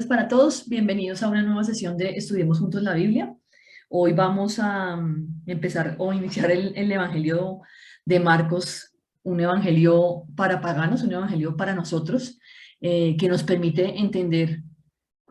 para todos, bienvenidos a una nueva sesión de Estudiemos Juntos la Biblia. Hoy vamos a empezar o iniciar el Evangelio de Marcos, un evangelio para paganos, un evangelio para nosotros, que nos permite entender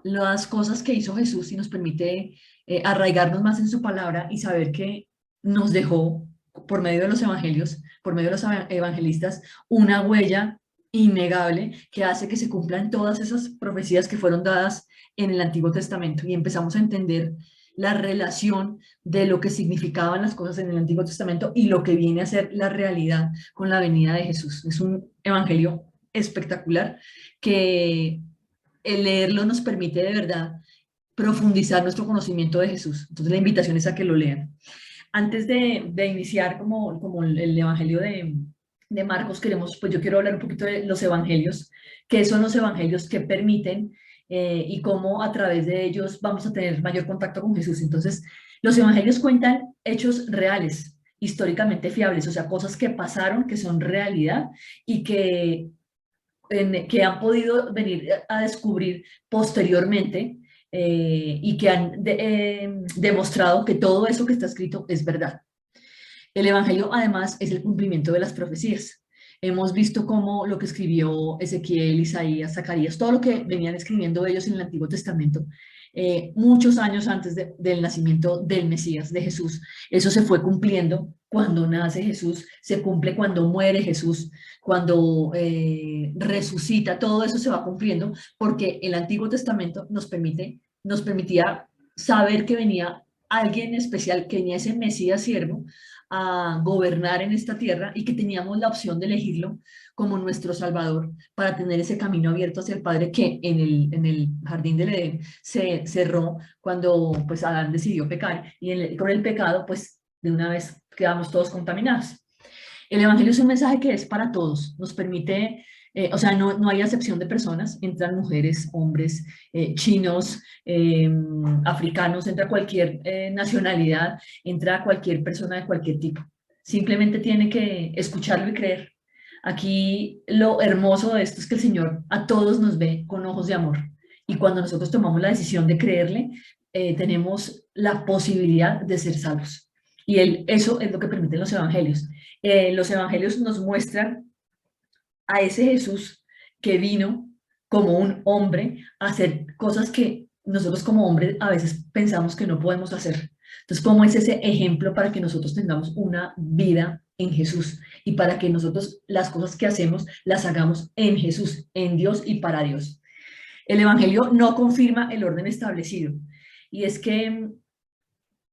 las cosas que hizo Jesús y nos permite arraigarnos más en su palabra y saber que nos dejó por medio de los evangelios, por medio de los evangelistas, una huella innegable que hace que se cumplan todas esas profecías que fueron dadas en el Antiguo Testamento y empezamos a entender la relación de lo que significaban las cosas en el Antiguo Testamento y lo que viene a ser la realidad con la venida de Jesús. Es un evangelio espectacular que el leerlo nos permite de verdad profundizar nuestro conocimiento de Jesús. Entonces la invitación es a que lo lean. Antes de iniciar como el evangelio de Marcos, pues yo quiero hablar un poquito de los evangelios, qué son los evangelios que permiten y cómo a través de ellos vamos a tener mayor contacto con Jesús. Entonces, los evangelios cuentan hechos reales, históricamente fiables, o sea, cosas que pasaron, que son realidad y que han podido venir a descubrir posteriormente y que han demostrado que todo eso que está escrito es verdad. El Evangelio, además, es el cumplimiento de las profecías. Hemos visto cómo lo que escribió Ezequiel, Isaías, Zacarías, todo lo que venían escribiendo ellos en el Antiguo Testamento, muchos años antes del nacimiento del Mesías, de Jesús, eso se fue cumpliendo cuando nace Jesús, se cumple cuando muere Jesús, cuando resucita, todo eso se va cumpliendo porque el Antiguo Testamento nos permitía saber que venía alguien especial, que venía ese Mesías siervo, a gobernar en esta tierra y que teníamos la opción de elegirlo como nuestro Salvador para tener ese camino abierto hacia el Padre que en el jardín del Edén se cerró cuando pues Adán decidió pecar y con el pecado pues de una vez quedamos todos contaminados. El Evangelio es un mensaje que es para todos, nos permite, o sea, no hay acepción de personas, entran mujeres, hombres, chinos, africanos, entra cualquier nacionalidad, entra cualquier persona de cualquier tipo. Simplemente tiene que escucharlo y creer. Aquí lo hermoso de esto es que el Señor a todos nos ve con ojos de amor. Y cuando nosotros tomamos la decisión de creerle, tenemos la posibilidad de ser salvos. Y eso es lo que permiten los evangelios nos muestran a ese Jesús que vino como un hombre a hacer cosas que nosotros como hombres a veces pensamos que no podemos hacer. Entonces, ¿cómo es ese ejemplo para que nosotros tengamos una vida en Jesús y para que nosotros las cosas que hacemos las hagamos en Jesús, en Dios y para Dios? El Evangelio no confirma el orden establecido. Y es que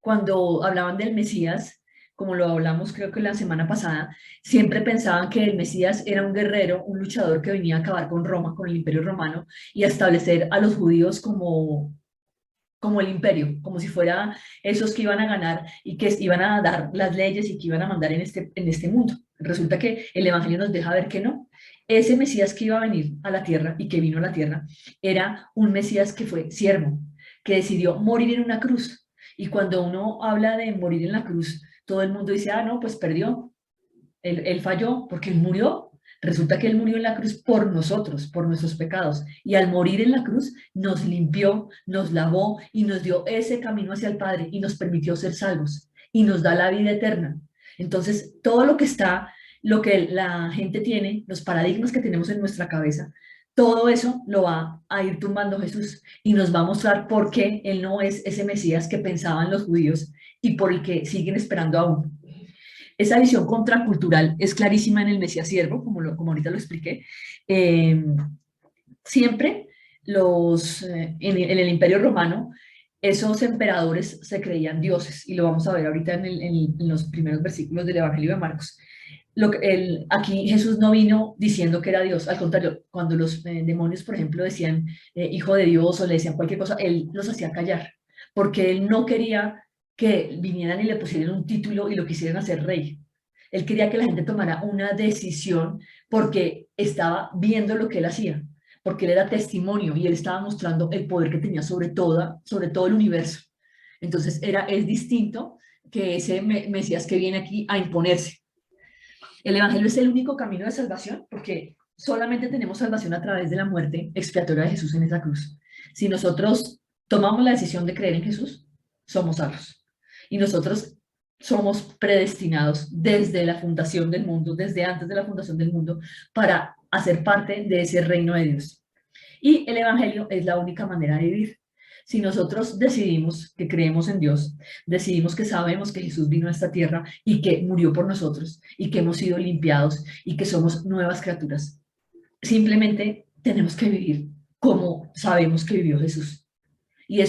cuando hablaban del Mesías, como lo hablamos creo que la semana pasada, siempre pensaban que el Mesías era un guerrero, un luchador que venía a acabar con Roma, con el Imperio Romano, y a establecer a los judíos como el imperio, como si fuera esos que iban a ganar y que iban a dar las leyes y que iban a mandar en este mundo. Resulta que el Evangelio nos deja ver que no. Ese Mesías que iba a venir a la tierra y que vino a la tierra era un Mesías que fue siervo, que decidió morir en una cruz. Y cuando uno habla de morir en la cruz, todo el mundo dice, ah, no, pues perdió, él falló porque él murió. Resulta que él murió en la cruz por nosotros, por nuestros pecados. Y al morir en la cruz nos limpió, nos lavó y nos dio ese camino hacia el Padre y nos permitió ser salvos y nos da la vida eterna. Entonces, todo lo que está, lo que la gente tiene, los paradigmas que tenemos en nuestra cabeza, todo eso lo va a ir tumbando Jesús y nos va a mostrar por qué Él no es ese Mesías que pensaban los judíos y por el que siguen esperando aún. Esa visión contracultural es clarísima en el Mesías siervo, como ahorita lo expliqué. Eh, Siempre en el Imperio Romano, esos emperadores se creían dioses, y lo vamos a ver ahorita en los primeros versículos del Evangelio de Marcos. Aquí Jesús no vino diciendo que era Dios, al contrario, cuando los demonios, por ejemplo, decían hijo de Dios o le decían cualquier cosa, él los hacía callar, porque él no quería que vinieran y le pusieran un título y lo quisieran hacer rey. Él quería que la gente tomara una decisión porque estaba viendo lo que él hacía, porque él era testimonio y él estaba mostrando el poder que tenía sobre todo el universo. Entonces es distinto que ese Mesías que viene aquí a imponerse. El Evangelio es el único camino de salvación porque solamente tenemos salvación a través de la muerte expiatoria de Jesús en esa cruz. Si nosotros tomamos la decisión de creer en Jesús, somos salvos. Y nosotros somos predestinados desde la fundación del mundo, desde antes de la fundación del mundo, para hacer parte de ese reino de Dios. Y el Evangelio es la única manera de vivir. Si nosotros decidimos que creemos en Dios, decidimos que sabemos que Jesús vino a esta tierra y que murió por nosotros y que hemos sido limpiados y que somos nuevas criaturas, simplemente tenemos que vivir como sabemos que vivió Jesús. Y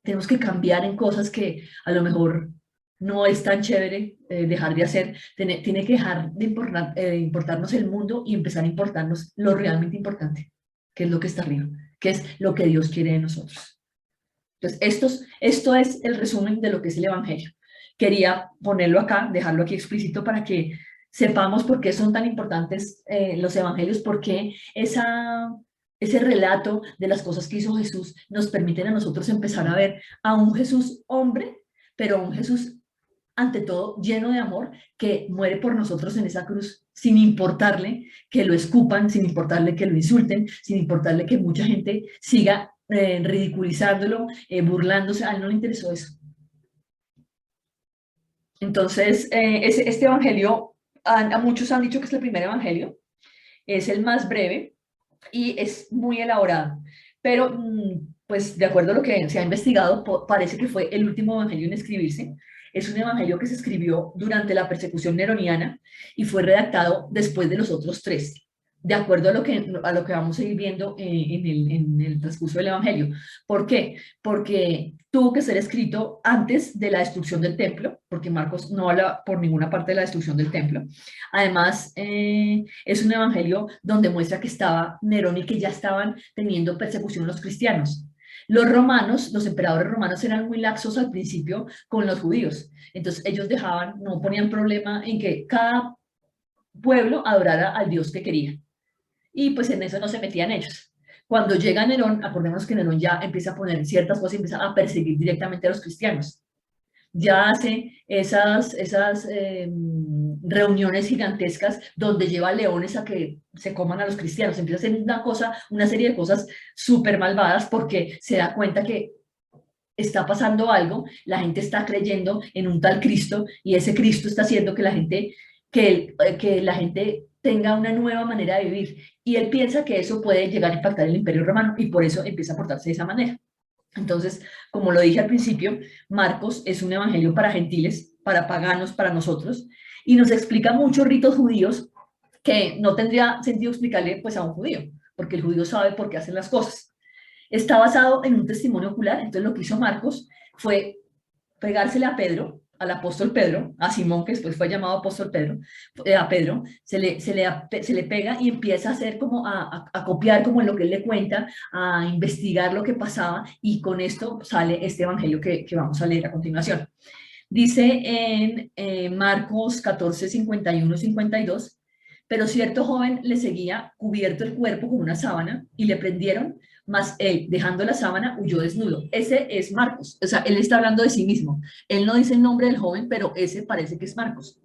tenemos que cambiar en cosas que a lo mejor no es tan chévere dejar de hacer. Tiene que dejar de importarnos el mundo y empezar a importarnos lo realmente importante, que es lo que está arriba, que es lo que Dios quiere de nosotros. Entonces, esto es el resumen de lo que es el Evangelio. Quería ponerlo acá, dejarlo aquí explícito para que sepamos por qué son tan importantes los Evangelios, por qué ese relato de las cosas que hizo Jesús nos permiten a nosotros empezar a ver a un Jesús hombre, pero a un Jesús ante todo lleno de amor, que muere por nosotros en esa cruz, sin importarle que lo escupan, sin importarle que lo insulten, sin importarle que mucha gente siga ridiculizándolo, burlándose. A él no le interesó eso. Entonces, este evangelio, a muchos han dicho que es el primer evangelio, es el más breve y es muy elaborado, pero pues de acuerdo a lo que se ha investigado, parece que fue el último evangelio en escribirse. Es un evangelio que se escribió durante la persecución neroniana y fue redactado después de los otros tres, de acuerdo a lo que vamos a ir viendo en el transcurso del evangelio. ¿Por qué? Porque tuvo que ser escrito antes de la destrucción del templo, porque Marcos no habla por ninguna parte de la destrucción del templo. Además, es un evangelio donde muestra que estaba Nerón y que ya estaban teniendo persecución los cristianos. Los romanos, los emperadores romanos eran muy laxos al principio con los judíos. Entonces ellos no ponían problema en que cada pueblo adorara al Dios que quería. Y pues en eso no se metían ellos. Cuando llega Nerón, acordemos que Nerón ya empieza a poner ciertas cosas y empieza a perseguir directamente a los cristianos. Ya hace esas reuniones gigantescas donde lleva leones a que se coman a los cristianos. Empieza a hacer una serie de cosas súper malvadas porque se da cuenta que está pasando algo, la gente está creyendo en un tal Cristo y ese Cristo está haciendo que que la gente tenga una nueva manera de vivir. Y él piensa que eso puede llegar a impactar el Imperio Romano y por eso empieza a portarse de esa manera. Entonces, como lo dije al principio, Marcos es un evangelio para gentiles, para paganos, para nosotros, y nos explica muchos ritos judíos que no tendría sentido explicarle pues a un judío, porque el judío sabe por qué hacen las cosas. Está basado en un testimonio ocular, entonces lo que hizo Marcos fue pegársele a Pedro, al apóstol Pedro, a Simón, que después fue llamado apóstol Pedro, a Pedro, se le pega y empieza a hacer como a copiar como lo que él le cuenta, a investigar lo que pasaba, y con esto sale este evangelio que vamos a leer a continuación. Dice en Marcos 14, 51, 52, pero cierto joven le seguía cubierto el cuerpo con una sábana y le prendieron, mas él, dejando la sábana, huyó desnudo. Ese es Marcos, o sea, él está hablando de sí mismo. Él no dice el nombre del joven, pero ese parece que es Marcos.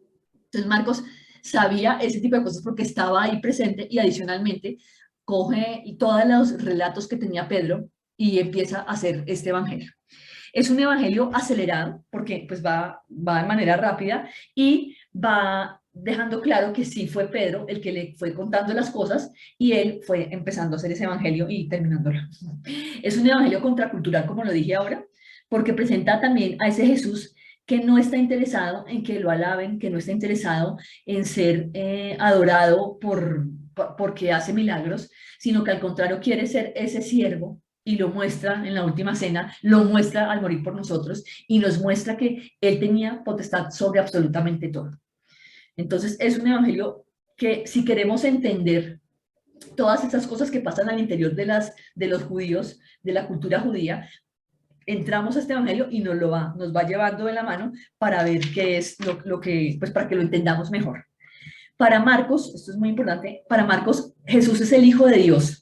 Entonces Marcos sabía ese tipo de cosas porque estaba ahí presente, y adicionalmente coge todos los relatos que tenía Pedro y empieza a hacer este evangelio. Es un evangelio acelerado porque pues va de manera rápida y va dejando claro que sí fue Pedro el que le fue contando las cosas y él fue empezando a hacer ese evangelio y terminándolo. Es un evangelio contracultural, como lo dije ahora, porque presenta también a ese Jesús que no está interesado en que lo alaben, que no está interesado en ser adorado porque hace milagros, sino que al contrario quiere ser ese siervo, y lo muestra en la última cena, lo muestra al morir por nosotros y nos muestra que él tenía potestad sobre absolutamente todo. Entonces es un evangelio que, si queremos entender todas esas cosas que pasan al interior de los judíos, de la cultura judía, entramos a este evangelio y nos va llevando de la mano para ver qué es lo que, pues para que lo entendamos mejor. Para Marcos, esto es muy importante, para Marcos Jesús es el Hijo de Dios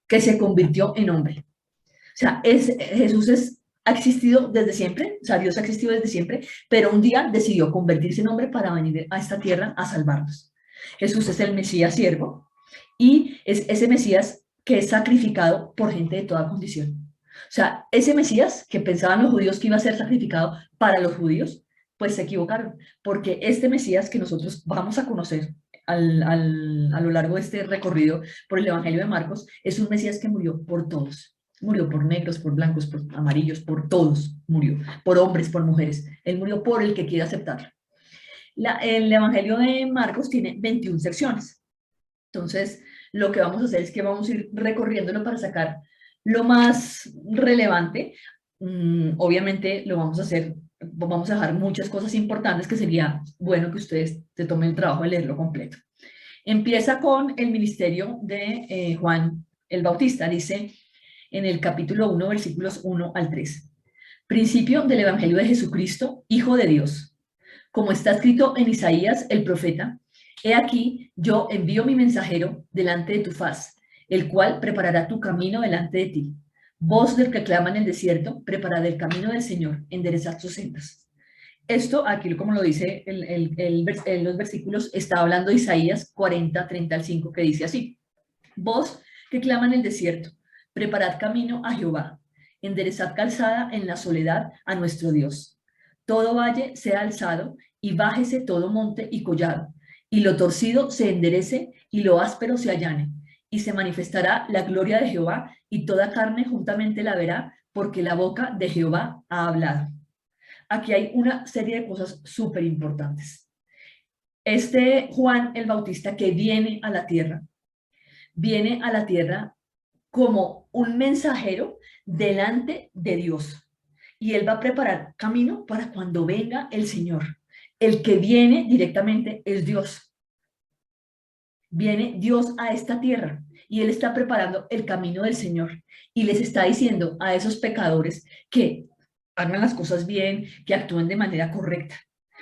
que se convirtió en hombre. O sea, Jesús ha existido desde siempre, o sea, Dios ha existido desde siempre, pero un día decidió convertirse en hombre para venir a esta tierra a salvarnos. Jesús es el Mesías siervo y es ese Mesías que es sacrificado por gente de toda condición. O sea, ese Mesías que pensaban los judíos que iba a ser sacrificado para los judíos, pues se equivocaron, porque este Mesías que nosotros vamos a conocer a lo largo de este recorrido por el Evangelio de Marcos, es un Mesías que murió por todos. Murió por negros, por blancos, por amarillos, por todos murió, por hombres, por mujeres. Él murió por el que quiera aceptarlo. El Evangelio de Marcos tiene 21 secciones. Entonces, lo que vamos a hacer es que vamos a ir recorriéndolo para sacar lo más relevante. Obviamente lo vamos a hacer, vamos a dejar muchas cosas importantes que sería bueno que ustedes se tomen el trabajo de leerlo completo. Empieza con el ministerio de Juan el Bautista. Dice en el capítulo 1, versículos 1 al 3. Principio del Evangelio de Jesucristo, Hijo de Dios. Como está escrito en Isaías el profeta, he aquí, yo envío mi mensajero delante de tu faz, el cual preparará tu camino delante de ti. Voz del que clama en el desierto, preparad el camino del Señor, enderezad sus sendas. Esto, aquí como lo dice los versículos, está hablando de Isaías 40, 30 al 5, que dice así. Voz que clama en el desierto, preparad camino a Jehová, enderezad calzada en la soledad a nuestro Dios. Todo valle sea alzado y bájese todo monte y collado, y lo torcido se enderece y lo áspero se allane, y se manifestará la gloria de Jehová, y toda carne juntamente la verá, porque la boca de Jehová ha hablado. Aquí hay una serie de cosas súper importantes. Este Juan el Bautista que viene a la tierra como un mensajero delante de Dios. Y él va a preparar camino para cuando venga el Señor. El que viene directamente es Dios. Viene Dios a esta tierra y él está preparando el camino del Señor y les está diciendo a esos pecadores que hagan las cosas bien, que actúen de manera correcta.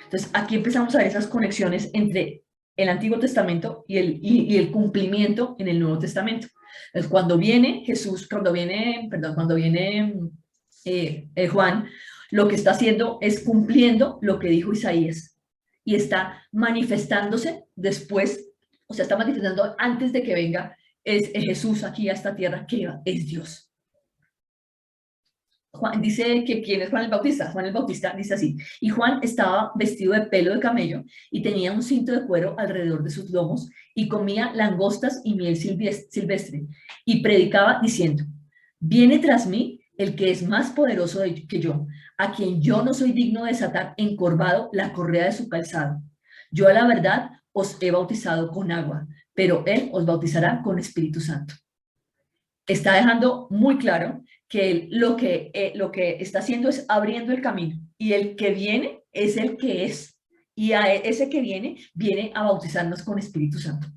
Entonces aquí empezamos a ver esas conexiones entre el Antiguo Testamento y el cumplimiento en el Nuevo Testamento. Entonces cuando viene Jesús, cuando viene Juan, lo que está haciendo es cumpliendo lo que dijo Isaías y está manifestándose después, o sea, está manifestando antes de que venga es Jesús aquí a esta tierra, que es Dios. Juan dice que ¿quién es Juan el Bautista? Juan el Bautista dice así, y Juan estaba vestido de pelo de camello y tenía un cinto de cuero alrededor de sus lomos y comía langostas y miel silvestre y predicaba diciendo, viene tras mí el que es más poderoso que yo, a quien yo no soy digno de desatar encorvado la correa de su calzado. Yo a la verdad os he bautizado con agua, pero él os bautizará con Espíritu Santo. Está dejando muy claro que él lo que está haciendo es abriendo el camino y el que viene es el que es y a ese que viene a bautizarnos con Espíritu Santo.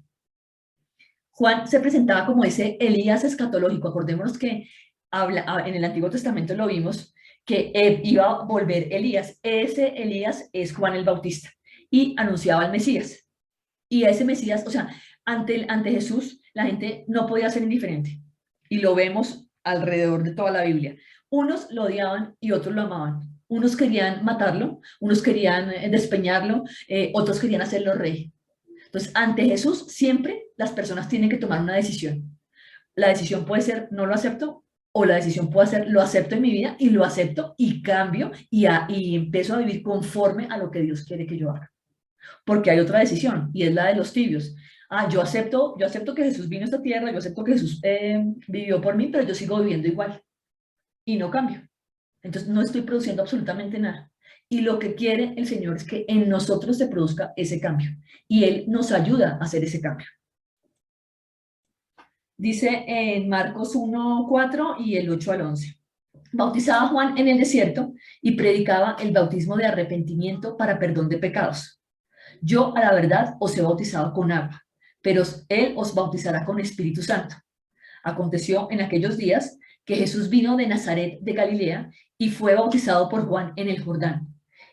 Juan se presentaba como ese Elías escatológico. Acordémonos que en el Antiguo Testamento lo vimos que iba a volver Elías. Ese Elías es Juan el Bautista y anunciaba al Mesías. Y a ese Mesías, o sea, ante Jesús, la gente no podía ser indiferente. Y lo vemos alrededor de toda la Biblia. Unos lo odiaban y otros lo amaban. Unos querían matarlo, unos querían despeñarlo, otros querían hacerlo rey. Entonces, ante Jesús siempre las personas tienen que tomar una decisión. La decisión puede ser no lo acepto o la decisión puede ser lo acepto en mi vida y lo acepto y cambio y empiezo a vivir conforme a lo que Dios quiere que yo haga. Porque hay otra decisión y es la de los tibios. Yo acepto que Jesús vino a esta tierra, yo acepto que Jesús vivió por mí, pero yo sigo viviendo igual y no cambio. Entonces no estoy produciendo absolutamente nada. Y lo que quiere el Señor es que en nosotros se produzca ese cambio y Él nos ayuda a hacer ese cambio. Dice en Marcos 1:4 y el 8 al 11. Bautizaba Juan en el desierto y predicaba el bautismo de arrepentimiento para perdón de pecados. Yo a la verdad os he bautizado con agua, pero él os bautizará con Espíritu Santo. Aconteció en aquellos días que Jesús vino de Nazaret de Galilea y fue bautizado por Juan en el Jordán.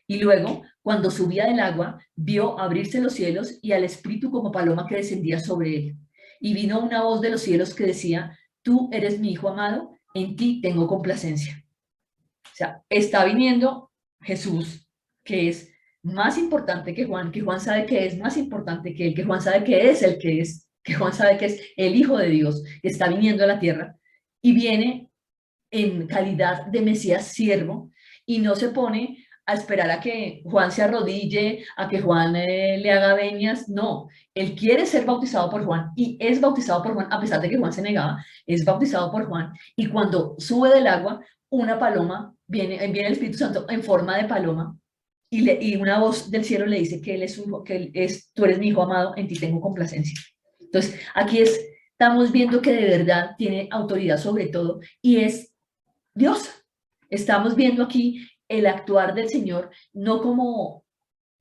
Y luego, cuando subía del agua, vio abrirse los cielos y al Espíritu como paloma que descendía sobre él. Y vino una voz de los cielos que decía, tú eres mi Hijo amado, en ti tengo complacencia. O sea, está viniendo Jesús, que es más importante que Juan sabe que es más importante que él, que Juan sabe que es el que es, que Juan sabe que es el Hijo de Dios, que está viniendo a la tierra, y viene en calidad de Mesías siervo, y no se pone a esperar a que Juan se arrodille, a que Juan le haga veñas, no, él quiere ser bautizado por Juan, y es bautizado por Juan, a pesar de que Juan se negaba, es bautizado por Juan, y cuando sube del agua, una paloma, viene el Espíritu Santo en forma de paloma, y una voz del cielo le dice que él es, que él es, tú eres mi hijo amado, en ti tengo complacencia. Entonces, aquí estamos viendo que de verdad tiene autoridad sobre todo, y es Dios. Estamos viendo aquí el actuar del Señor, no como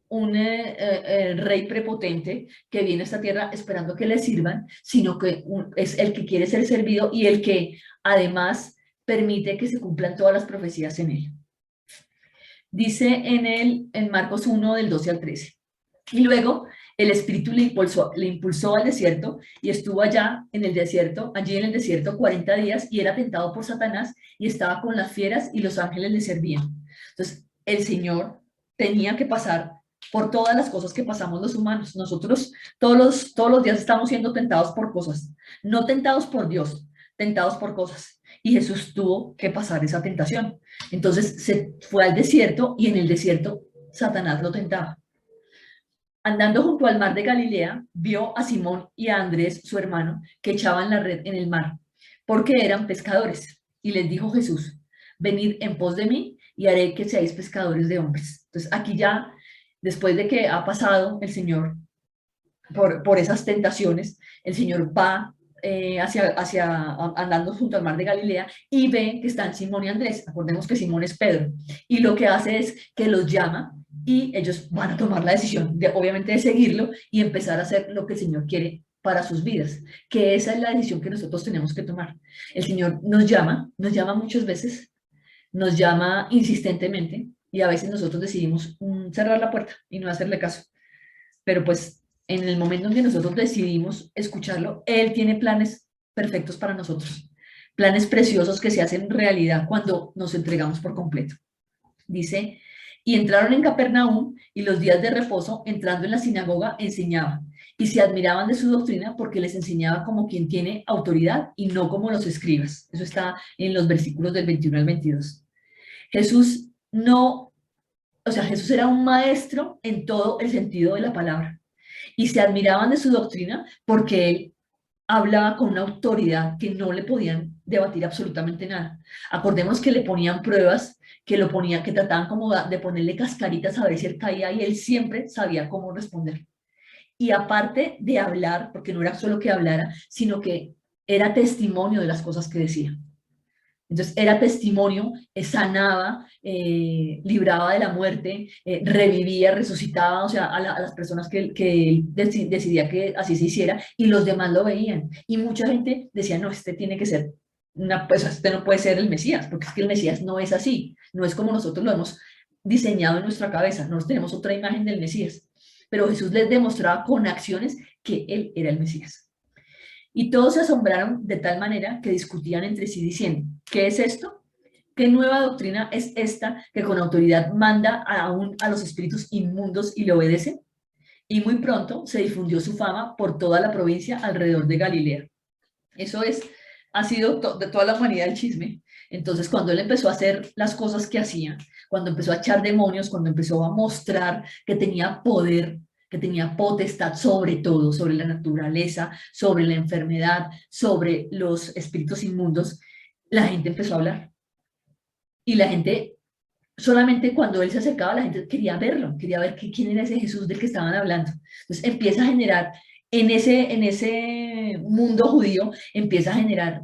un rey prepotente que viene a esta tierra esperando que le sirvan, sino que es el que quiere ser servido y el que además permite que se cumplan todas las profecías en él. Dice en Marcos 1, del 12 al 13. Y luego el Espíritu le impulsó al desierto y estuvo allí en el desierto 40 días y era tentado por Satanás y estaba con las fieras y los ángeles le servían. Entonces, el Señor tenía que pasar por todas las cosas que pasamos los humanos. Nosotros todos los días estamos siendo tentados por cosas, no tentados por Dios, tentados por cosas. Y Jesús tuvo que pasar esa tentación. Entonces se fue al desierto y en el desierto Satanás lo tentaba. Andando junto al mar de Galilea, vio a Simón y a Andrés, su hermano, que echaban la red en el mar, porque eran pescadores. Y les dijo Jesús, venid en pos de mí y haré que seáis pescadores de hombres. Entonces aquí ya, después de que ha pasado el Señor por esas tentaciones, el Señor va andando junto al mar de Galilea y ve que están Simón y Andrés. Acordemos que Simón es Pedro. Y lo que hace es que los llama y ellos van a tomar la decisión, obviamente, de seguirlo y empezar a hacer lo que el Señor quiere para sus vidas, que esa es la decisión que nosotros tenemos que tomar. El Señor nos llama muchas veces, nos llama insistentemente y a veces nosotros decidimos cerrar la puerta y no hacerle caso. Pero pues en el momento en que nosotros decidimos escucharlo, Él tiene planes perfectos para nosotros, planes preciosos que se hacen realidad cuando nos entregamos por completo. Dice, y entraron en Capernaum y los días de reposo, entrando en la sinagoga, enseñaba. Y se admiraban de su doctrina porque les enseñaba como quien tiene autoridad y no como los escribas. Eso está en los versículos del 21 al 22. Jesús no, o sea, Jesús era un maestro en todo el sentido de la palabra. Y se admiraban de su doctrina porque él hablaba con una autoridad que no le podían debatir absolutamente nada. Acordemos que le ponían pruebas, que trataban como de ponerle cascaritas a ver si él caía y él siempre sabía cómo responder. Y aparte de hablar, porque no era solo que hablara, sino que era testimonio de las cosas que decía. Entonces era testimonio, sanaba, libraba de la muerte, revivía, resucitaba, o sea, a las personas que él decidía que así se hiciera, y los demás lo veían. Y mucha gente decía, no, este tiene que ser, pues este no puede ser el Mesías, porque es que el Mesías no es así, no es como nosotros lo hemos diseñado en nuestra cabeza, nosotros tenemos otra imagen del Mesías. Pero Jesús les demostraba con acciones que él era el Mesías. Y todos se asombraron de tal manera que discutían entre sí diciendo, ¿qué es esto? ¿Qué nueva doctrina es esta que con autoridad manda aún a los espíritus inmundos y le obedece? Y muy pronto se difundió su fama por toda la provincia alrededor de Galilea. Eso ha sido de toda la humanidad el chisme. Entonces, cuando él empezó a hacer las cosas que hacía, cuando empezó a echar demonios, cuando empezó a mostrar que tenía poder, que tenía potestad sobre todo, sobre la naturaleza, sobre la enfermedad, sobre los espíritus inmundos, la gente empezó a hablar. Y la gente, solamente cuando él se acercaba, la gente quería verlo, quería ver quién era ese Jesús del que estaban hablando. Entonces empieza a generar, en ese mundo judío, empieza a generar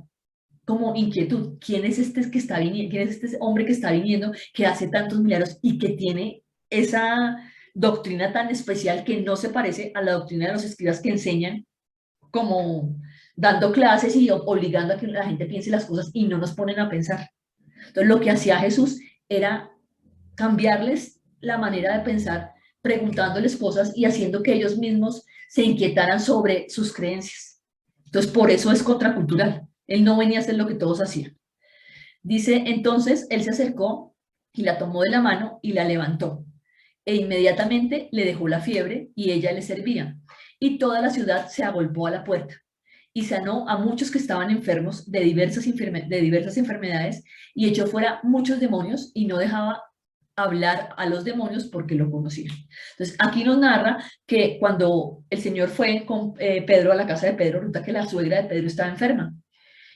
como inquietud. ¿Quién es este que está viniendo? ¿Quién es este hombre que está viniendo, que hace tantos milagros y que tiene esa doctrina tan especial que no se parece a la doctrina de los escribas que enseñan como dando clases y obligando a que la gente piense las cosas y no nos ponen a pensar? Entonces lo que hacía Jesús era cambiarles la manera de pensar, preguntándoles cosas y haciendo que ellos mismos se inquietaran sobre sus creencias. Entonces por eso es contracultural. Él no venía a hacer lo que todos hacían. Dice, entonces él se acercó y la tomó de la mano y la levantó. E inmediatamente le dejó la fiebre y ella le servía. y toda la ciudad se agolpó a la puerta y sanó a muchos que estaban enfermos de diversas enfermedades y echó fuera muchos demonios y no dejaba hablar a los demonios porque lo conocían. Entonces, aquí nos narra que cuando el Señor fue con Pedro a la casa de Pedro, resulta que la suegra de Pedro estaba enferma.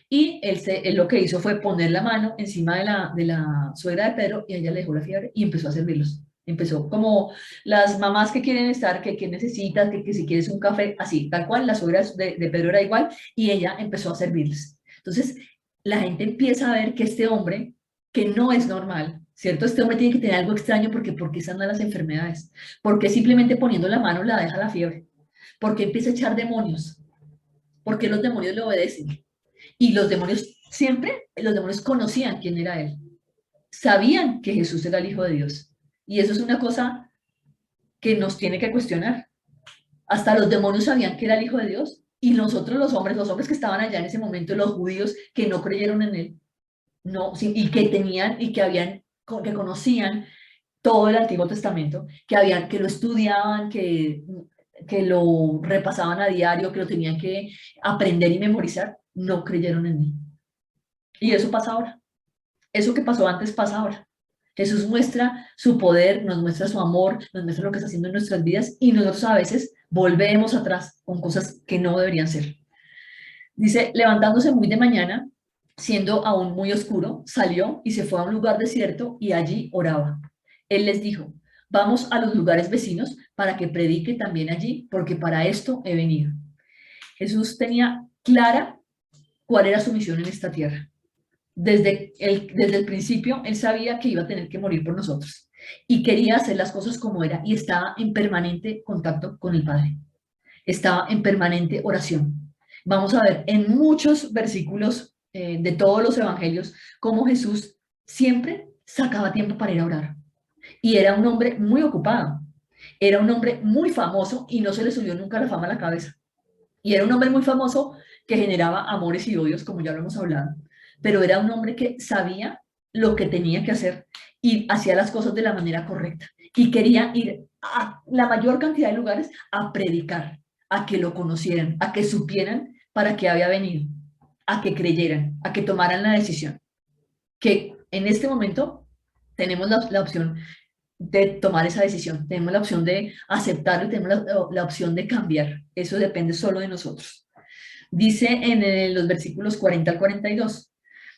Y él lo que hizo fue poner la mano encima de la suegra de Pedro y a ella le dejó la fiebre y empezó a servirlos. Empezó como las mamás que quieren estar, que necesitan, que si quieres un café, así, tal cual, la suegra de Pedro era igual y ella empezó a servirles. Entonces, la gente empieza a ver que este hombre, que no es normal, ¿cierto? Este hombre tiene que tener algo extraño porque sana las enfermedades, porque simplemente poniendo la mano la deja la fiebre, porque empieza a echar demonios, porque los demonios le obedecen. Y los demonios, siempre los demonios conocían quién era él, sabían que Jesús era el Hijo de Dios. Y eso es una cosa que nos tiene que cuestionar. Hasta los demonios sabían que era el Hijo de Dios. Y nosotros los hombres que estaban allá en ese momento, los judíos que no creyeron en él, no, sí, y que tenían y que conocían todo el Antiguo Testamento, que lo estudiaban, que lo repasaban a diario, que lo tenían que aprender y memorizar, no creyeron en él. Y eso pasa ahora. Eso que pasó antes pasa ahora. Jesús muestra su poder, nos muestra su amor, nos muestra lo que está haciendo en nuestras vidas y nosotros a veces volvemos atrás con cosas que no deberían ser. Dice, levantándose muy de mañana, siendo aún muy oscuro, salió y se fue a un lugar desierto y allí oraba. Él les dijo, vamos a los lugares vecinos para que predique también allí, porque para esto he venido. Jesús tenía clara cuál era su misión en esta tierra. Desde el principio, él sabía que iba a tener que morir por nosotros y quería hacer las cosas como era y estaba en permanente contacto con el Padre. Estaba en permanente oración. Vamos a ver en muchos versículos de todos los evangelios cómo Jesús siempre sacaba tiempo para ir a orar. Y era un hombre muy ocupado. Era un hombre muy famoso y no se le subió nunca la fama a la cabeza. Y era un hombre muy famoso que generaba amores y odios, como ya lo hemos hablado, pero era un hombre que sabía lo que tenía que hacer y hacía las cosas de la manera correcta. Y quería ir a la mayor cantidad de lugares a predicar, a que lo conocieran, a que supieran para qué había venido, a que creyeran, a que tomaran la decisión. Que en este momento tenemos la opción de tomar esa decisión, tenemos la opción de aceptarlo y tenemos la opción de cambiar. Eso depende solo de nosotros. Dice en los versículos 40 al 42,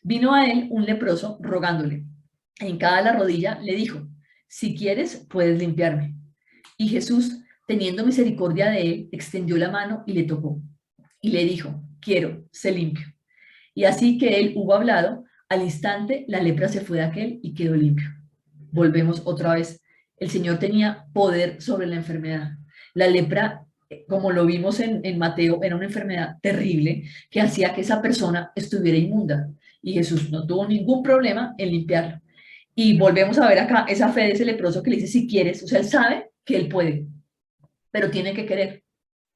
vino a él un leproso rogándole. En cada la rodilla le dijo, si quieres, puedes limpiarme. Y Jesús, teniendo misericordia de él, extendió la mano y le tocó. Y le dijo, quiero, sé limpio. Y así que él hubo hablado, al instante la lepra se fue de aquel y quedó limpio. Volvemos otra vez. El Señor tenía poder sobre la enfermedad. La lepra, como lo vimos en Mateo, era una enfermedad terrible que hacía que esa persona estuviera inmunda. Y Jesús no tuvo ningún problema en limpiarla. Y volvemos a ver acá esa fe de ese leproso que le dice, si quieres, o sea, él sabe que él puede, pero tiene que querer.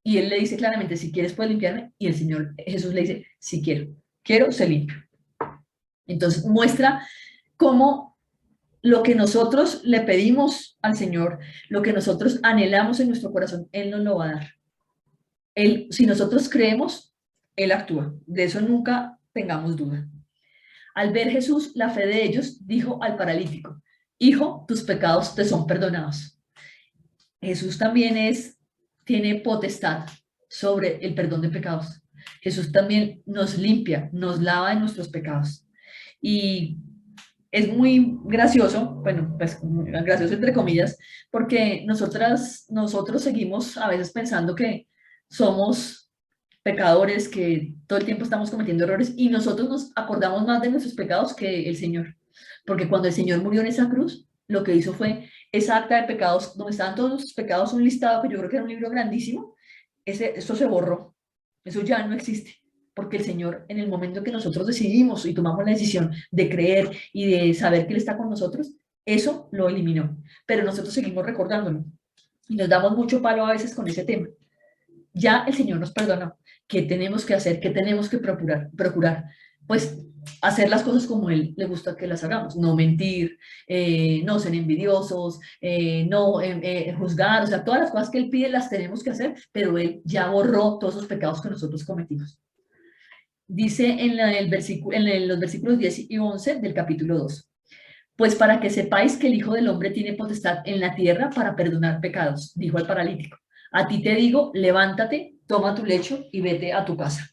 Y él le dice claramente, si quieres, puedes limpiarme. Y el Señor Jesús le dice, si quiero, se limpio. Entonces muestra cómo lo que nosotros le pedimos al Señor, lo que nosotros anhelamos en nuestro corazón, Él nos lo va a dar. Él, si nosotros creemos, Él actúa. De eso nunca tengamos duda. Al ver Jesús la fe de ellos, dijo al paralítico, hijo, tus pecados te son perdonados. Jesús también tiene potestad sobre el perdón de pecados. Jesús también nos limpia, nos lava de nuestros pecados. Y es muy gracioso, bueno, pues gracioso entre comillas, porque nosotros seguimos a veces pensando que somos pecadores, que todo el tiempo estamos cometiendo errores y nosotros nos acordamos más de nuestros pecados que el Señor. Porque cuando el Señor murió en esa cruz, lo que hizo fue esa acta de pecados, donde estaban todos nuestros pecados, un listado que yo creo que era un libro grandísimo, eso se borró, eso ya no existe. Porque el Señor, en el momento que nosotros decidimos y tomamos la decisión de creer y de saber que Él está con nosotros, eso lo eliminó. Pero nosotros seguimos recordándolo. Y nos damos mucho palo a veces con ese tema. Ya el Señor nos perdonó. ¿Qué tenemos que hacer? ¿Qué tenemos que procurar? pues hacer las cosas como él le gusta que las hagamos, no mentir, no ser envidiosos, no juzgar, o sea, todas las cosas que él pide las tenemos que hacer, pero él ya borró todos los pecados que nosotros cometimos. Dice en los versículos 10 y 11 del capítulo 2. Pues para que sepáis que el Hijo del Hombre tiene potestad en la tierra para perdonar pecados, dijo al paralítico. A ti te digo, levántate, toma tu lecho y vete a tu casa.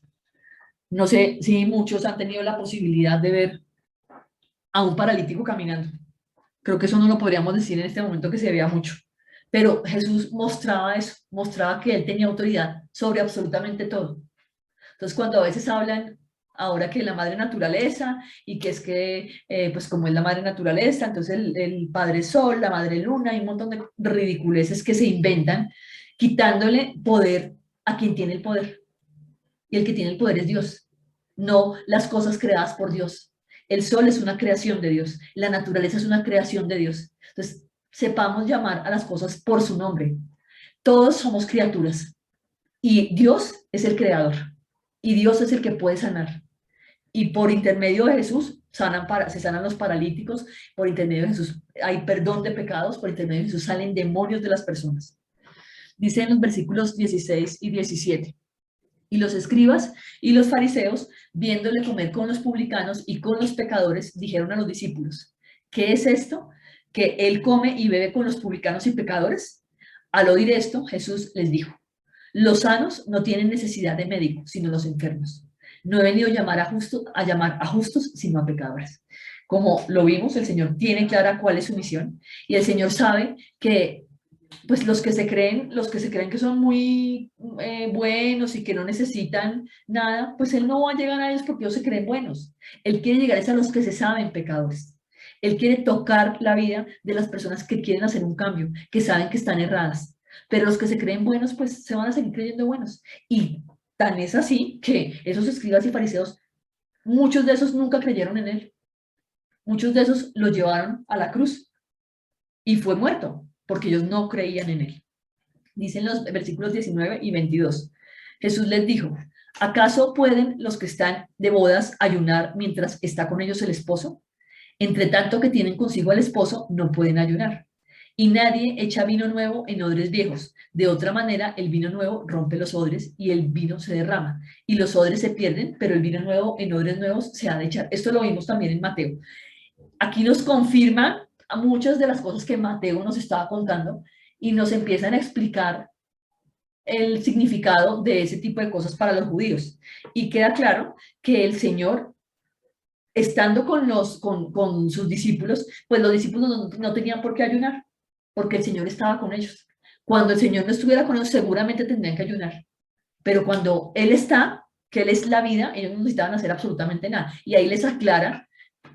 No sé si muchos han tenido la posibilidad de ver a un paralítico caminando. Creo que eso no lo podríamos decir en este momento que se vea mucho. Pero Jesús mostraba eso, mostraba que él tenía autoridad sobre absolutamente todo. Entonces, cuando a veces hablan ahora que la madre naturaleza y que es que, pues como es la madre naturaleza, entonces el padre sol, la madre luna, hay un montón de ridiculeces que se inventan, quitándole poder a quien tiene el poder. Y el que tiene el poder es Dios, no las cosas creadas por Dios. El sol es una creación de Dios, la naturaleza es una creación de Dios. Entonces, sepamos llamar a las cosas por su nombre. Todos somos criaturas y Dios es el creador y Dios es el que puede sanar. Y por intermedio de Jesús se sanan los paralíticos, por intermedio de Jesús hay perdón de pecados, por intermedio de Jesús salen demonios de las personas. Dice en los versículos 16 y 17. Y los escribas y los fariseos, viéndole comer con los publicanos y con los pecadores, dijeron a los discípulos, ¿qué es esto? ¿Que él come y bebe con los publicanos y pecadores? Al oír esto, Jesús les dijo, los sanos no tienen necesidad de médico, sino los enfermos. No he venido a llamar a justos, sino a pecadores. Como lo vimos, el Señor tiene clara cuál es su misión y el Señor sabe que pues los que se creen que son muy buenos y que no necesitan nada, pues Él no va a llegar a ellos porque ellos se creen buenos. Él quiere llegar a los que se saben pecadores. Él quiere tocar la vida de las personas que quieren hacer un cambio, que saben que están erradas. Pero los que se creen buenos, pues se van a seguir creyendo buenos. Y tan es así que esos escribas y fariseos, muchos de esos nunca creyeron en Él. Muchos de esos lo llevaron a la cruz y fue muerto porque ellos no creían en Él. Dicen los versículos 19 y 22. Jesús les dijo, ¿acaso pueden los que están de bodas ayunar mientras está con ellos el esposo? Entre tanto que tienen consigo al esposo, no pueden ayunar. Y nadie echa vino nuevo en odres viejos. De otra manera, el vino nuevo rompe los odres y el vino se derrama. Y los odres se pierden, pero el vino nuevo en odres nuevos se ha de echar. Esto lo vimos también en Mateo. Aquí nos confirma a muchas de las cosas que Mateo nos estaba contando y nos empiezan a explicar el significado de ese tipo de cosas para los judíos. Y queda claro que el Señor, estando con sus discípulos, pues los discípulos no tenían por qué ayunar, porque el Señor estaba con ellos. Cuando el Señor no estuviera con ellos, seguramente tendrían que ayunar. Pero cuando Él está, que Él es la vida, ellos no necesitaban hacer absolutamente nada. Y ahí les aclara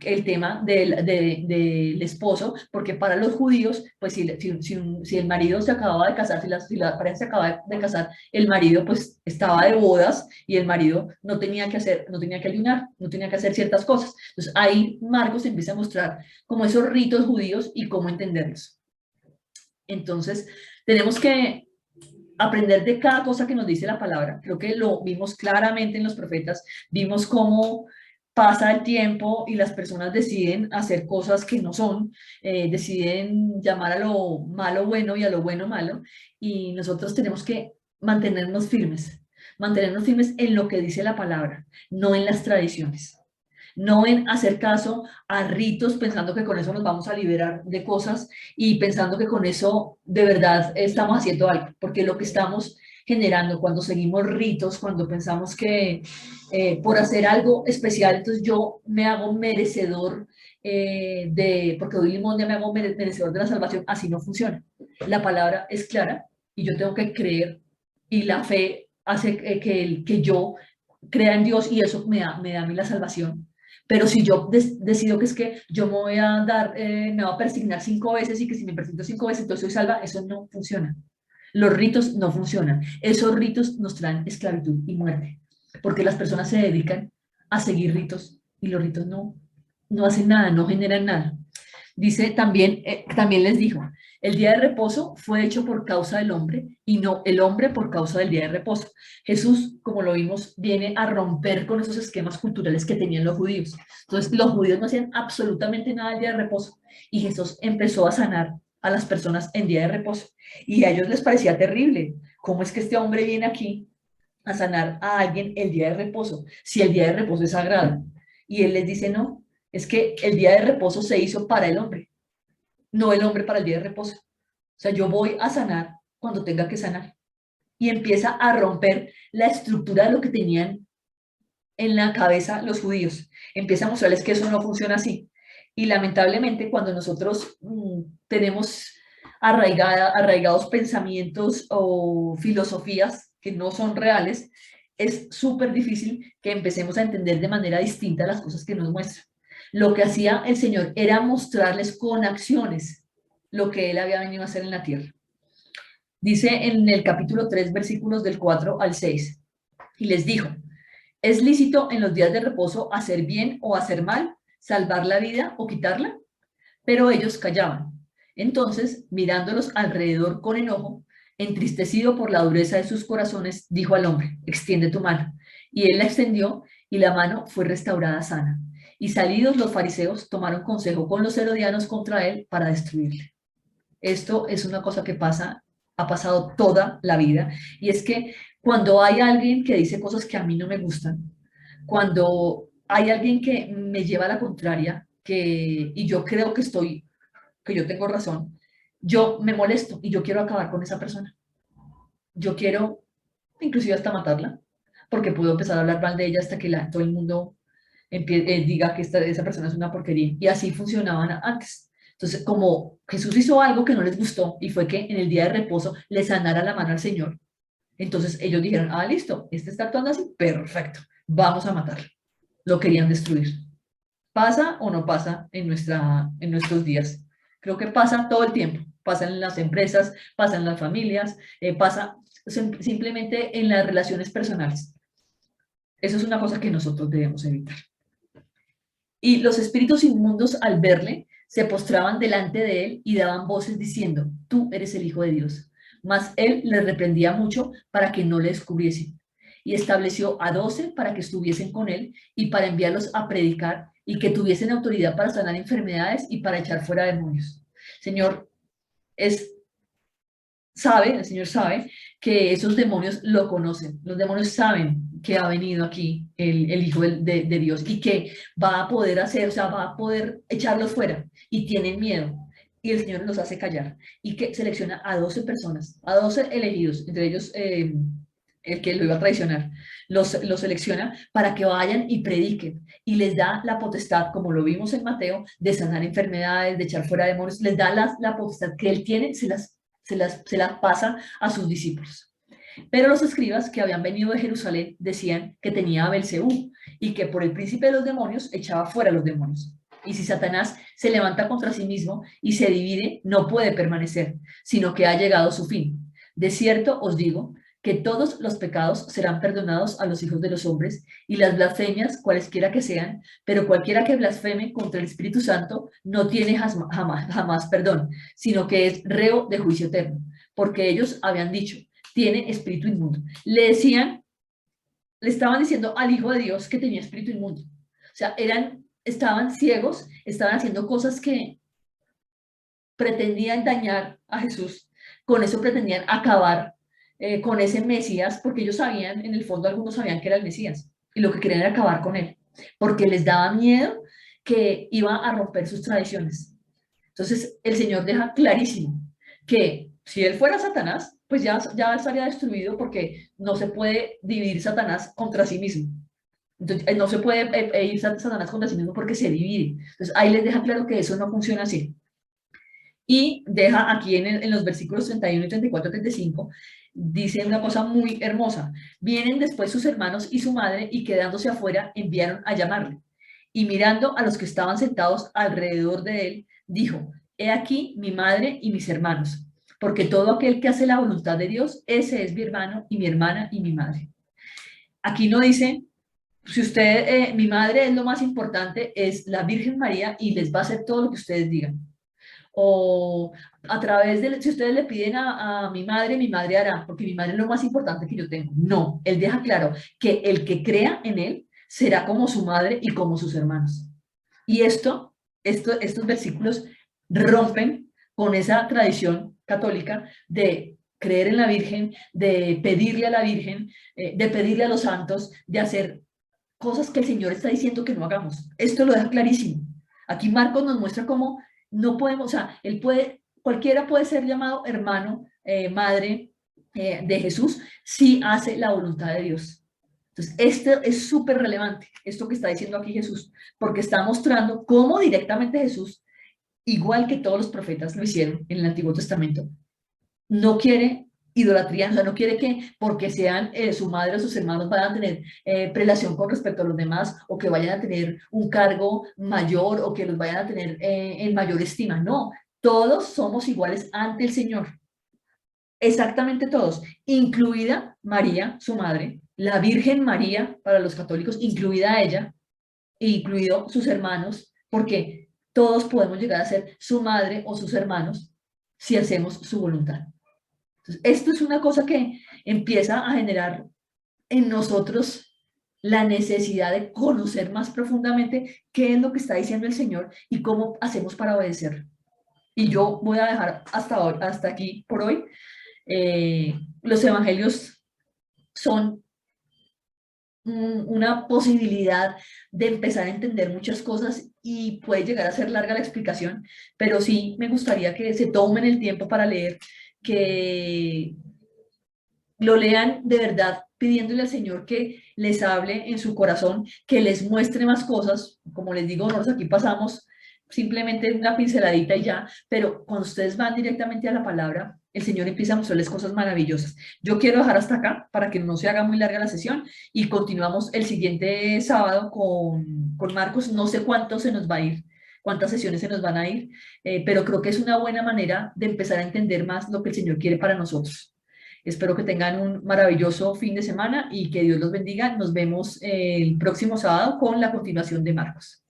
el tema del esposo, porque para los judíos, pues si el marido se acababa de casar, si la pareja se acababa de casar, el marido pues estaba de bodas y el marido no tenía que hacer, no tenía que ayunar, no tenía que hacer ciertas cosas. Entonces ahí Marcos empieza a mostrar como esos ritos judíos y cómo entenderlos. Entonces tenemos que aprender de cada cosa que nos dice la palabra. Creo que lo vimos claramente en los profetas, vimos cómo pasa el tiempo y las personas deciden hacer cosas que no son, deciden llamar a lo malo bueno y a lo bueno malo, y nosotros tenemos que mantenernos firmes en lo que dice la palabra, no en las tradiciones. No en hacer caso a ritos pensando que con eso nos vamos a liberar de cosas y pensando que con eso de verdad estamos haciendo algo, porque lo que estamos generando cuando seguimos ritos, cuando pensamos que por hacer algo especial, entonces yo me hago merecedor porque doy limosna, me hago merecedor de la salvación, así no funciona. La palabra es clara y yo tengo que creer y la fe hace que yo crea en Dios y eso me da a mí la salvación. Pero si yo decido que es que yo me voy a dar, me voy a persignar 5 veces y que si me persigno 5 veces entonces soy salva, eso no funciona. Los ritos no funcionan. Esos ritos nos traen esclavitud y muerte, porque las personas se dedican a seguir ritos y los ritos no hacen nada, no generan nada. Dice también, también les dijo, El día de reposo fue hecho por causa del hombre y no el hombre por causa del día de reposo. Jesús, como lo vimos, viene a romper con esos esquemas culturales que tenían los judíos. Entonces, los judíos no hacían absolutamente nada el día de reposo y Jesús empezó a sanar a las personas en día de reposo. Y a ellos les parecía terrible. ¿Cómo es que este hombre viene aquí a sanar a alguien el día de reposo, si el día de reposo es sagrado? Y él les dice, no, es que el día de reposo se hizo para el hombre, no el hombre para el día de reposo. O sea, yo voy a sanar cuando tenga que sanar. Y empieza a romper la estructura de lo que tenían en la cabeza los judíos. Empieza a mostrarles que eso no funciona así. Y lamentablemente cuando nosotros tenemos arraigados pensamientos o filosofías que no son reales, es súper difícil que empecemos a entender de manera distinta las cosas que nos muestran. Lo que hacía el Señor era mostrarles con acciones lo que Él había venido a hacer en la tierra. Dice en el capítulo 3, versículos del 4 al 6, y les dijo, ¿es lícito en los días de reposo hacer bien o hacer mal, salvar la vida o quitarla? Pero ellos callaban. Entonces, mirándolos alrededor con enojo, entristecido por la dureza de sus corazones, dijo al hombre, extiende tu mano. Y él la extendió y la mano fue restaurada sana. Y salidos los fariseos tomaron consejo con los herodianos contra él para destruirle. Esto es una cosa que pasa, ha pasado toda la vida, y es que cuando hay alguien que dice cosas que a mí no me gustan, cuando hay alguien que me lleva a la contraria, y yo creo que yo tengo razón, yo me molesto y yo quiero acabar con esa persona. Yo quiero inclusive hasta matarla, porque puedo empezar a hablar mal de ella hasta que todo el mundo diga que esa persona es una porquería. Y así funcionaban antes. Entonces, como Jesús hizo algo que no les gustó y fue que en el día de reposo le sanara la mano al Señor, entonces ellos dijeron, ah, listo, este está actuando así, perfecto, vamos a matarlo. Lo querían destruir. ¿Pasa o no pasa en nuestros días? Creo que pasa todo el tiempo. Pasa en las empresas, pasa en las familias, pasa simplemente en las relaciones personales. Eso es una cosa que nosotros debemos evitar. Y los espíritus inmundos, al verle, se postraban delante de él y daban voces diciendo, tú eres el Hijo de Dios. Mas él les reprendía mucho para que no le descubriesen. Y estableció a 12 para que estuviesen con él y para enviarlos a predicar y que tuviesen autoridad para sanar enfermedades y para echar fuera demonios. Señor, es el Señor sabe que esos demonios lo conocen. Los demonios saben que ha venido aquí el Hijo de Dios y que va a poder hacer, o sea, va a poder echarlos fuera y tienen miedo. Y el Señor los hace callar y que selecciona a 12 personas, a 12 elegidos, entre ellos el que lo iba a traicionar, los selecciona para que vayan y prediquen y les da la potestad, como lo vimos en Mateo, de sanar enfermedades, de echar fuera demonios, les da la potestad que él tiene, se las pasa a sus discípulos. Pero los escribas que habían venido de Jerusalén decían que tenía a Belcebú y que por el príncipe de los demonios echaba fuera a los demonios. Y si Satanás se levanta contra sí mismo y se divide, no puede permanecer, sino que ha llegado su fin. De cierto os digo que todos los pecados serán perdonados a los hijos de los hombres y las blasfemias, cualesquiera que sean, pero cualquiera que blasfeme contra el Espíritu Santo no tiene jamás perdón, sino que es reo de juicio eterno, porque ellos habían dicho, tiene espíritu inmundo. Le estaban diciendo al Hijo de Dios que tenía espíritu inmundo. O sea, estaban ciegos, estaban haciendo cosas que pretendían dañar a Jesús, con eso pretendían acabar con ese Mesías, porque ellos sabían, en el fondo algunos sabían que era el Mesías, y lo que querían era acabar con él, porque les daba miedo que iba a romper sus tradiciones. Entonces el Señor deja clarísimo que si él fuera Satanás, pues ya estaría destruido porque no se puede dividir Satanás contra sí mismo. Entonces, no se puede ir Satanás contra sí mismo porque se divide. Entonces ahí les deja claro que eso no funciona así. Y deja aquí en los versículos 31 y 34, 35, dice una cosa muy hermosa. Vienen después sus hermanos y su madre y quedándose afuera enviaron a llamarle. Y mirando a los que estaban sentados alrededor de él, dijo, he aquí mi madre y mis hermanos, porque todo aquel que hace la voluntad de Dios, ese es mi hermano y mi hermana y mi madre. Aquí no dice, si usted, mi madre es lo más importante, es la Virgen María y les va a hacer todo lo que ustedes digan. o a través de, si ustedes le piden a mi madre hará, porque mi madre es lo más importante que yo tengo. No, él deja claro que el que crea en él será como su madre y como sus hermanos. Y estos versículos rompen con esa tradición católica de creer en la Virgen, de pedirle a la Virgen, de pedirle a los santos, de hacer cosas que el Señor está diciendo que no hagamos. Esto lo deja clarísimo. Aquí Marcos nos muestra cómo no podemos, o sea, él puede, cualquiera puede ser llamado hermano, madre de Jesús si hace la voluntad de Dios. Entonces, esto es súper relevante, esto que está diciendo aquí Jesús, porque está mostrando cómo directamente Jesús, igual que todos los profetas lo hicieron en el Antiguo Testamento, no quiere idolatría, o sea, no quiere que porque sean su madre o sus hermanos vayan a tener prelación con respecto a los demás o que vayan a tener un cargo mayor o que los vayan a tener en mayor estima. No, todos somos iguales ante el Señor. Exactamente todos, incluida María, su madre, la Virgen María para los católicos, incluida ella, e incluido sus hermanos, porque todos podemos llegar a ser su madre o sus hermanos si hacemos su voluntad. Entonces, esto es una cosa que empieza a generar en nosotros la necesidad de conocer más profundamente qué es lo que está diciendo el Señor y cómo hacemos para obedecer. Y yo voy a dejar hasta, hoy, hasta aquí por hoy. Los evangelios son una posibilidad de empezar a entender muchas cosas y puede llegar a ser larga la explicación, pero sí me gustaría que se tomen el tiempo para leer, que lo lean de verdad pidiéndole al Señor que les hable en su corazón, que les muestre más cosas. Como les digo, nosotros aquí pasamos simplemente una pinceladita y ya, pero cuando ustedes van directamente a la palabra, el Señor empieza a mostrarles cosas maravillosas. Yo quiero dejar hasta acá para que no se haga muy larga la sesión y continuamos el siguiente sábado con Marcos. No sé cuánto se nos va a ir, cuántas sesiones se nos van a ir, pero creo que es una buena manera de empezar a entender más lo que el Señor quiere para nosotros. Espero que tengan un maravilloso fin de semana y que Dios los bendiga. Nos vemos el próximo sábado con la continuación de Marcos.